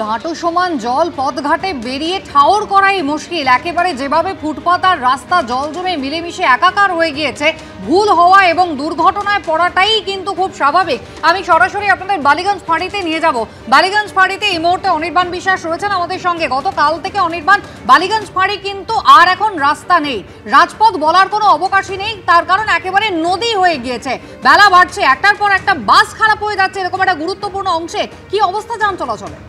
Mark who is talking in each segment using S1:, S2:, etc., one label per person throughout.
S1: হাঁটু সমান জল পথঘাটে বেরিয়ে ঠাউর করাই মুশকিল। একেবারে যেভাবে ফুটপাত আর রাস্তা জল জমে মিলেমিশে একাকার হয়ে গিয়েছে, ভুল হওয়া এবং দুর্ঘটনায় পড়াটাই কিন্তু খুব স্বাভাবিক। আমি সরাসরি আপনাদের বালিগঞ্জ ফাঁড়িতে নিয়ে যাব। বালিগঞ্জ ফাঁড়িতে এই মুহূর্তে অনির্বাণ বিশ্বাস রয়েছেন আমাদের সঙ্গে। গতকাল থেকে অনির্বাণ, বালিগঞ্জ ফাঁড়ি কিন্তু আর এখন রাস্তা নেই, রাজপথ বলার কোনো অবকাশই নেই, তার কারণ একেবারে নদী হয়ে গিয়েছে। বেলা বাড়ছে, একটার পর একটা বাস খারাপ হয়ে যাচ্ছে এরকম একটা গুরুত্বপূর্ণ অংশে। কি অবস্থা যান চলাচলে?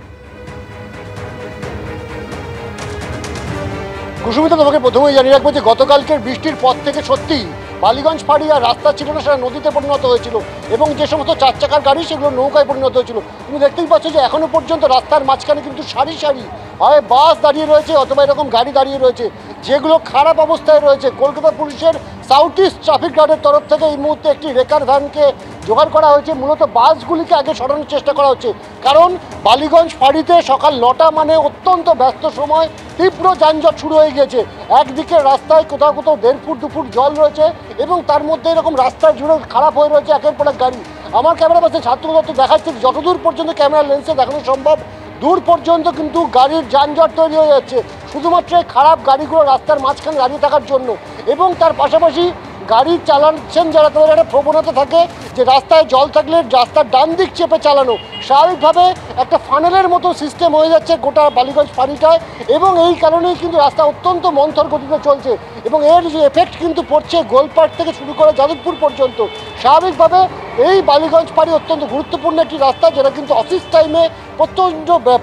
S2: কুসুমিতা, তোমাকে প্রথমেই জানিয়ে রাখবো যে গতকালকের বৃষ্টির পর থেকে সত্যিই বালিগঞ্জ ফাঁড়ি আর রাস্তা ছিল না, সেটা নদীতে পরিণত হয়েছিল এবং যে সমস্ত চার চাকার গাড়ি সেগুলো নৌকায় পরিণত হয়েছিল। তুমি দেখতেই পাচ্ছ যে এখনো পর্যন্ত রাস্তার মাঝখানে কিন্তু সারি সারি হয় বাস দাঁড়িয়ে রয়েছে অথবা এরকম গাড়ি দাঁড়িয়ে রয়েছে, যেগুলো খারাপ অবস্থায় রয়েছে। কলকাতা পুলিশের সাউথ ইস্ট ট্রাফিক গার্ডের তরফ থেকে এই মুহূর্তে একটি রেকার ভ্যানকে জোগাড় করা হয়েছে। মূলত বাসগুলিকে আগে সরানোর চেষ্টা করা হচ্ছে, কারণ বালিগঞ্জ ফাঁড়িতে সকাল 9টা মানে অত্যন্ত ব্যস্ত সময়, তীব্র যানজট শুরু হয়ে গিয়েছে। একদিকে রাস্তায় কোথাও কোথাও 1.5 ফুট 2 ফুট জল রয়েছে এবং তার মধ্যে এরকম রাস্তায় জুড়ে খারাপ হয়ে রয়েছে একের পর এক গাড়ি। আমার ক্যামেরা পাশে ছাত্রদত্ত দেখাচ্ছে যতদূর পর্যন্ত ক্যামেরা লেন্সে দেখানো সম্ভব দূর পর্যন্ত কিন্তু গাড়ির যানজট তৈরি হয়ে যাচ্ছে, শুধুমাত্র খারাপ গাড়িগুলো রাস্তার মাঝখানে দাঁড়িয়ে থাকার জন্য। এবং তার পাশাপাশি গাড়ি চালাচ্ছেন যারা, তাদের একটা প্রবণতা থাকে যে রাস্তায় জল থাকলে রাস্তার ডান দিক চেপে চালানো। স্বাভাবিকভাবে একটা ফানেলের মতো সিস্টেম হয়ে যাচ্ছে গোটা বালিগঞ্জ ফাঁড়িটায় এবং এই কারণেই কিন্তু রাস্তা অত্যন্ত মন্থর গতিতে চলছে এবং এর যে এফেক্ট কিন্তু পড়ছে গোলপাট থেকে শুরু করে যাদবপুর পর্যন্ত। স্বাভাবিকভাবে এই বালিগঞ্জ ফাঁড়ি অত্যন্ত গুরুত্বপূর্ণ একটি রাস্তা, যেটা কিন্তু অফিস টাইমে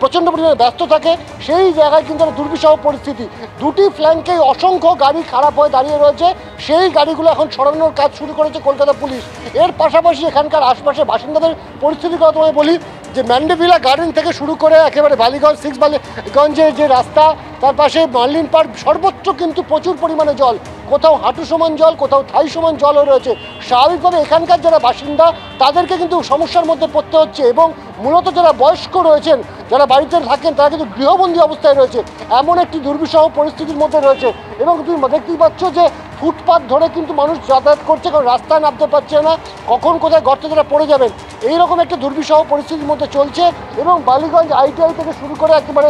S2: প্রচণ্ড পরিমাণে ব্যস্ত থাকে। সেই জায়গায় কিন্তু একটা দুর্বিষহ পরিস্থিতি, দুটি ফ্ল্যাঙ্কেই অসংখ্য গাড়ি খারাপ হয়ে দাঁড়িয়ে রয়েছে। সেই গাড়িগুলো এখন সরানোর কাজ শুরু করেছে কলকাতা পুলিশ। এর পাশাপাশি এখানকার আশপাশে বাসিন্দাদের পরিস্থিতির কথা তোমায় বলি যে ম্যান্ডেভিলা গার্ডেন থেকে শুরু করে একেবারে বালিগঞ্জ 6 বালিগঞ্জের যে রাস্তা, তার পাশে মার্লিন পার্ক, সর্বত্র কিন্তু প্রচুর পরিমাণে জল। কোথাও হাঁটু সমান জল, কোথাও থাই সমান জলও রয়েছে। স্বাভাবিকভাবে এখানকার যারা বাসিন্দা তাদেরকে কিন্তু সমস্যার মধ্যে পড়তে হচ্ছে এবং মূলত যারা বয়স্ক রয়েছেন, যারা বাড়িতে থাকেন, তারা কিন্তু গৃহবন্দী অবস্থায় রয়েছে, এমন একটি দুর্বিষহ পরিস্থিতির মধ্যে রয়েছে। এবং তুমি দেখতেই পাচ্ছ যে ফুটপাথ ধরে কিন্তু মানুষ যাতায়াত করছে, কারণ রাস্তায় নামতে পারছে না, কখন কোথায় গর্তে তারা পড়ে যাবেন, এইরকম একটা দুর্বিষহ পরিস্থিতির মধ্যে চলছে। এবং বালিগঞ্জ ITI থেকে শুরু করে একেবারে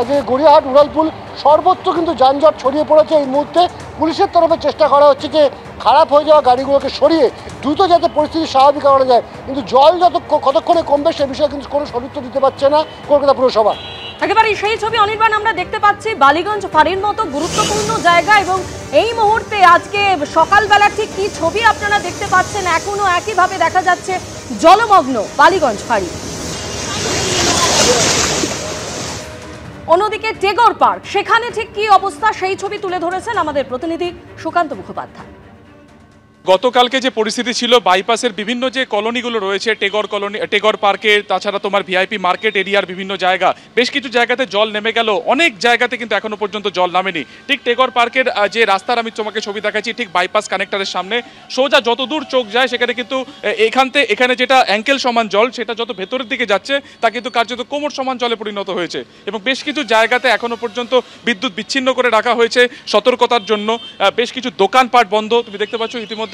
S2: যে গড়িয়াহাট উড়ালপুল সর্বত্র কিন্তু যানজট ছড়িয়ে পড়েছে। এই মুহূর্তে পুলিশের তরফে চেষ্টা করা হচ্ছে যে খারাপ হয়ে যাওয়া গাড়িগুলোকে সরিয়ে দ্রুত যাতে পরিস্থিতি স্বাভাবিক করা যায়, কিন্তু জল কতক্ষণে কমবে সে বিষয়ে কিন্তু কোনো সদুত্তর দিতে পারছে না কলকাতা পুরসভা।
S3: একেবারে সেই ছবি অনির্বাণ আমরা দেখতে পাচ্ছি বালিগঞ্জ ফাঁড়ির মতো গুরুত্বপূর্ণ জায়গা এবং এই মুহূর্তে আজকে সকালবেলা ঠিক কি ছবি আপনারা দেখতে পাচ্ছেন, এখনো একইভাবে দেখা যাচ্ছে জলমগ্ন বালিগঞ্জ ফাঁড়ি। অন্যদিকে টেগর পার্ক, সেখানে ঠিক কি অবস্থা সেই ছবি তুলে ধরেছেন আমাদের প্রতিনিধি সুকান্ত মুখোপাধ্যায়।
S4: গতকালকে যে পরিস্থিতি ছিল, বাইপাসের বিভিন্ন যে কলোনিগুলো রয়েছে, টেগর কলোনি, টেগর পার্কের, তাছাড়া তোমার VIP মার্কেট এরিয়ার বিভিন্ন জায়গা, বেশ কিছু জায়গাতে জল নেমে গেল, অনেক জায়গাতে কিন্তু এখনো পর্যন্ত জল নামেনি। ঠিক টেগর পার্কের যে রাস্তার আমি তোমাকে ছবি দেখাচ্ছি, ঠিক বাইপাস কানেক্টরের সামনে সোজা যতদূর চোখ যায় সেখানে কিন্তু এখানে যেটা অ্যাঙ্কেল সমান জল, সেটা যত ভেতরের দিকে যাচ্ছে তা কিন্তু কার্যত কোমর সমান জলে পরিণত হয়েছে এবং বেশ কিছু জায়গাতে এখনো পর্যন্ত বিদ্যুৎ বিচ্ছিন্ন করে রাখা হয়েছে সতর্কতার জন্য। বেশ কিছু দোকানপাট বন্ধ, তুমি দেখতে পাচ্ছ ইতিমধ্যে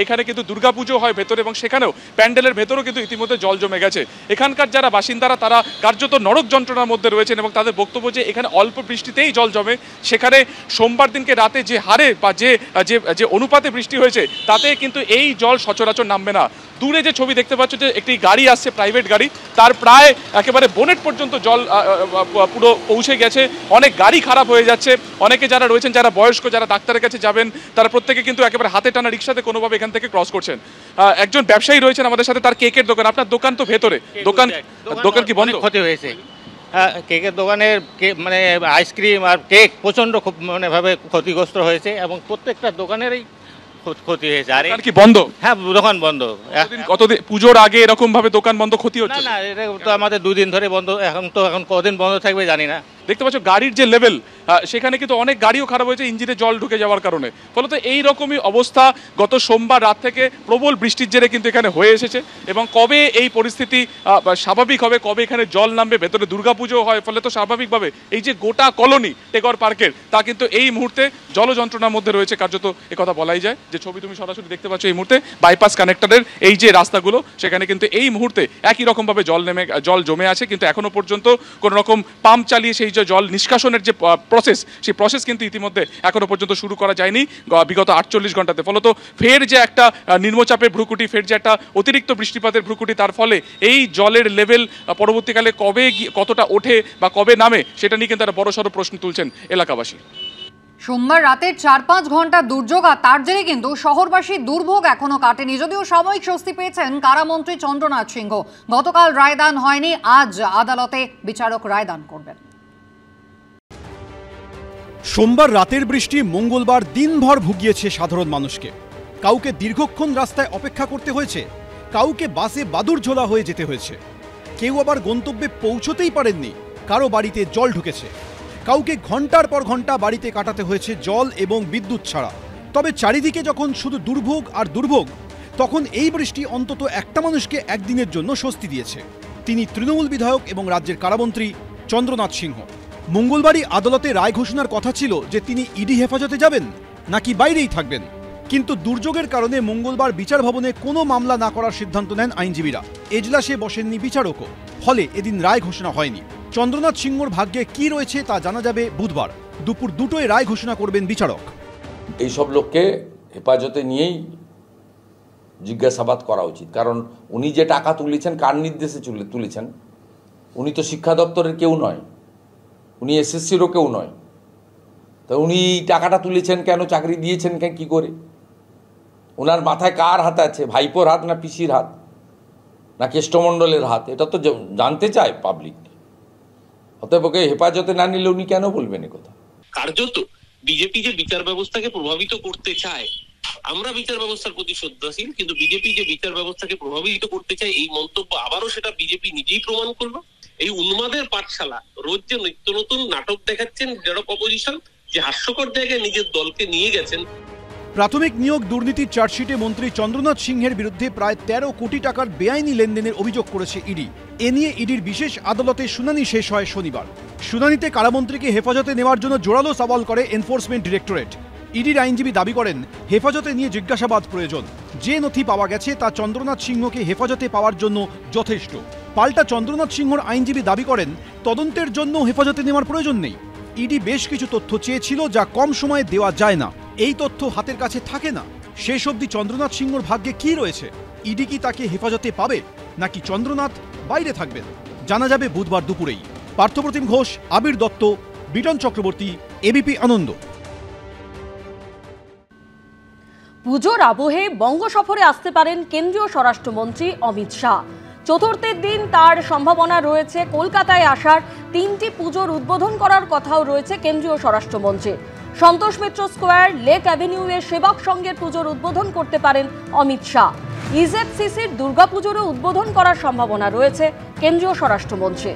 S4: এখানে কিন্তু দুর্গাপুজো হয় ভেতরে এবং সেখানেও প্যান্ডেলের ভেতরেও কিন্তু ইতিমধ্যে জল জমে গেছে। এখানকার যারা বাসিন্দারা তারা কার্যত নরক যন্ত্রণার মধ্যে রয়েছেন এবং তাদের বক্তব্য যে এখানে অল্প বৃষ্টিতেই জল জমে। সেখানে সোমবার দিনকে রাতে যে হারে বা যে অনুপাতে বৃষ্টি হয়েছে তাতে কিন্তু এই জল সচরাচর নামবে না। দূরে যে ছবি দেখতে পাচ্ছ যে একটি গাড়ি আসছে, প্রাইভেট গাড়ি, তার প্রায় একেবারে বোনেট পর্যন্ত জল পুরো পৌঁছে গেছে। অনেক গাড়ি খারাপ হয়ে যাচ্ছে। অনেকে যারা রয়েছেন, যারা বয়স্ক, যারা ডাক্তারের কাছে যাবেন, তারা প্রত্যেকে কিন্তু একেবারে হাতে টানা রিক্সাতে কোনোভাবে এখান থেকে ক্রস করছেন। একজন ব্যবসায়ী রয়েছেন আমাদের সাথে, তার কেকের দোকান। আপনার দোকান তো ভেতরে, দোকান কি বন্ধ?
S5: ক্ষতি হয়েছে। হ্যাঁ, কেকের দোকানের মানে আইসক্রিম আর কেক প্রচণ্ড মানে ভাবে ক্ষতিগ্রস্ত হয়েছে এবং প্রত্যেকটা দোকানেরই ক্ষতি হয়েছে। আর
S4: কি বন্ধ?
S5: হ্যাঁ, দোকান বন্ধ।
S4: কতদিন পুজোর আগে এরকম ভাবে দোকান বন্ধ ক্ষতি হচ্ছে?
S5: না, এটা তো আমাদের 2 দিন ধরে বন্ধ। এখন কতদিন বন্ধ থাকবে জানি না।
S4: দেখতে পাচ্ছ গাড়ির যে লেভেল সেখানে কিন্তু অনেক গাড়িও খারাপ হয়েছে ইঞ্জিনে জল ঢুকে যাওয়ার কারণে। ফলত এই রকমই অবস্থা গত সোমবার রাত থেকে প্রবল বৃষ্টির জেরে কিন্তু এখানে হয়ে এসেছে। এবং কবে এই পরিস্থিতি স্বাভাবিক হবে, কবে এখানে জল নামবে, ভেতরে দুর্গাপুজো হয়, ফলে তো স্বাভাবিকভাবে এই যে গোটা কলোনি টেগর পার্কের তা কিন্তু এই মুহূর্তে জল যন্ত্রণার মধ্যে রয়েছে। কার্যত কথা বলাই যায় যে ছবি তুমি সরাসরি দেখতে পাচ্ছ এই মুহূর্তে বাইপাস কানেক্টরের এই যে রাস্তাগুলো সেখানে কিন্তু এই মুহূর্তে একই রকমভাবে জল জমে আছে, কিন্তু এখনো পর্যন্ত কোনো রকম পাম্প চালিয়ে সেই যে জল নিষ্কাশনের যে প্রসেস সেই প্রসেস কিন্তু ইতিমধ্যে এখনো পর্যন্ত শুরু করা যায়নি বিগত 48 ঘন্টাতে। ফলত ফের যে একটা নিম্নচাপের ভ্রুকুটি, ফের যে একটা অতিরিক্ত বৃষ্টিপাতের ভ্রুকুটি, তার ফলে এই জলের লেভেল পরবর্তীকালে কবে কতটা ওঠে বা কবে নামে সেটা নিয়ে কিন্তু একটা বড়সড় প্রশ্ন তুলছেন এলাকাবাসী।
S1: সোমবার রাতের 4-5 ঘন্টা দুর্যোগ, আর তার জেরে কিন্তু শহরবাসীর দুর্ভোগ এখনো কাটেনি। যদিও সাময়িক স্বস্তি পেয়েছেন কারামন্ত্রী চন্দ্রনাথ সিংহ। গতকাল রায়দান হয়নি, আজ আদালতে বিচারক রায়দান করবেন।
S6: সোমবার রাতের বৃষ্টি মঙ্গলবার দিনভর ভুগিয়েছে সাধারণ মানুষকে। কাউকে দীর্ঘক্ষণ রাস্তায় অপেক্ষা করতে হয়েছে, কাউকে বাসে বাদুর ঝোলা হয়ে যেতে হয়েছে, কেউ আবার গন্তব্যে পৌঁছতেই পারেননি, কারো বাড়িতে জল ঢুকেছে, কাউকে ঘন্টার পর ঘন্টা বাড়িতে কাটাতে হয়েছে জল এবং বিদ্যুৎ ছাড়া। তবে চারিদিকে যখন শুধু দুর্ভোগ আর দুর্ভোগ, তখন এই বৃষ্টি অন্তত একটা মানুষকে একদিনের জন্য স্বস্তি দিয়েছে। তিনি তৃণমূল বিধায়ক এবং রাজ্যের কারামন্ত্রী চন্দ্রনাথ সিংহ। মঙ্গলবারই আদালতে রায় ঘোষণার কথা ছিল যে তিনি ইডি হেফাজতে যাবেন নাকি বাইরেই থাকবেন, কিন্তু দুর্যোগের কারণে মঙ্গলবার বিচার ভবনে কোনো মামলা না করার সিদ্ধান্ত নেন আইনজীবীরা। এজলাসে বসেননি বিচারকও, ফলে এদিন রায় ঘোষণা হয়নি। চন্দ্রনাথ সিংহর ভাগ্যে কি রয়েছে তা জানা যাবে বুধবার। দুপুর 2টোয় রায় ঘোষণা করবেন বিচারক।
S7: এইসব লোককে হেফাজতে নিয়েই জিজ্ঞাসাবাদ করা উচিত, কারণ উনি যে টাকা তুলেছেন কার নির্দেশে তুলেছেন? উনি তো শিক্ষা দপ্তরের কেউ নয়, উনি এসএসসিরও কেউ নয়। তা উনি টাকাটা তুলেছেন কেন, চাকরি দিয়েছেন কেন, কী করে? ওনার মাথায় কার হাত আছে? ভাইপোর হাত না পিসির হাত না কেষ্টমণ্ডলের হাত? এটা তো জানতে চায় পাবলিক। অতএব ওকে হেফাজতে না নিলে উনি কেন বলবেন একথা?
S8: কার্যত বিজেপি যে বিচার ব্যবস্থাকে প্রভাবিত করতে চায়, আমরা বিচার ব্যবস্থার প্রতি শ্রদ্ধাশীল, কিন্তু বিজেপি যে বিচার ব্যবস্থাকে প্রভাবিত করতে চায় এই মন্তব্য আবারও সেটা বিজেপি নিজেই প্রমাণ করলো। এই উন্মাদের পাঠশালা, রোজ যে নিত্য নতুন নাটক দেখাচ্ছেন যারা অপোজিশন, যে হাস্যকর জায়গায় নিজের দলকে নিয়ে গেছেন।
S6: প্রাথমিক নিয়োগ দুর্নীতির চার্জশিটে মন্ত্রী চন্দ্রনাথ সিংহের বিরুদ্ধে প্রায় 13 কোটি টাকার বেআইনি লেনদেনের অভিযোগ করেছে ইডি। এ নিয়ে ইডির বিশেষ আদালতে শুনানি শেষ হয় শনিবার। শুনানিতে কারামন্ত্রীকে হেফাজতে নেওয়ার জন্য জোরালো সওয়াল করে এনফোর্সমেন্ট ডিরেক্টরেট। ইডির আইনজীবী দাবি করেন হেফাজতে নিয়ে জিজ্ঞাসাবাদ প্রয়োজন। যে নথি পাওয়া গেছে তা চন্দ্রনাথ সিংহকে হেফাজতে পাওয়ার জন্য যথেষ্ট। পাল্টা চন্দ্রনাথ সিংহর আইনজীবী দাবি করেন তদন্তের জন্য হেফাজতে নেওয়ার প্রয়োজন নেই। ইডি বেশ কিছু তথ্য চেয়েছিল যা কম সময়ে দেওয়া যায় না। এই তথ্য হাতের কাছে থাকে না। শেষ অবধি চন্দ্রনাথ সিংহর ভাগ্যে কি রয়েছে? ইডি কি তাকে হেফাজতে পাবে নাকি চন্দ্রনাথ বাইরে থাকবেন? জানা যাবে বুধবার দুপুরেই। পার্থপ্রতিম ঘোষ, আবির দত্ত, বিটন চক্রবর্তী, এবিপি আনন্দ।
S3: পুজোর আবহে বঙ্গ সফরে আসতে পারেন কেন্দ্রীয় স্বরাষ্ট্রমন্ত্রী অমিত শাহ। চতুর্থের দিন তার সম্ভাবনা রয়েছে কলকাতায় আসার। 3টি পুজোর উদ্বোধন করার কথাও রয়েছে কেন্দ্রীয় স্বরাষ্ট্রমন্ত্রী। সন্তোষ মিত্র স্কোয়ার, লেক অ্যাভিনিউয়ে সেবক সংঘের পুজোর উদ্বোধন করতে পারেন অমিত শাহ। ইজেডসিসির দুর্গাপুজোরও উদ্বোধন করার সম্ভাবনা রয়েছে কেন্দ্রীয় স্বরাষ্ট্রমন্ত্রী।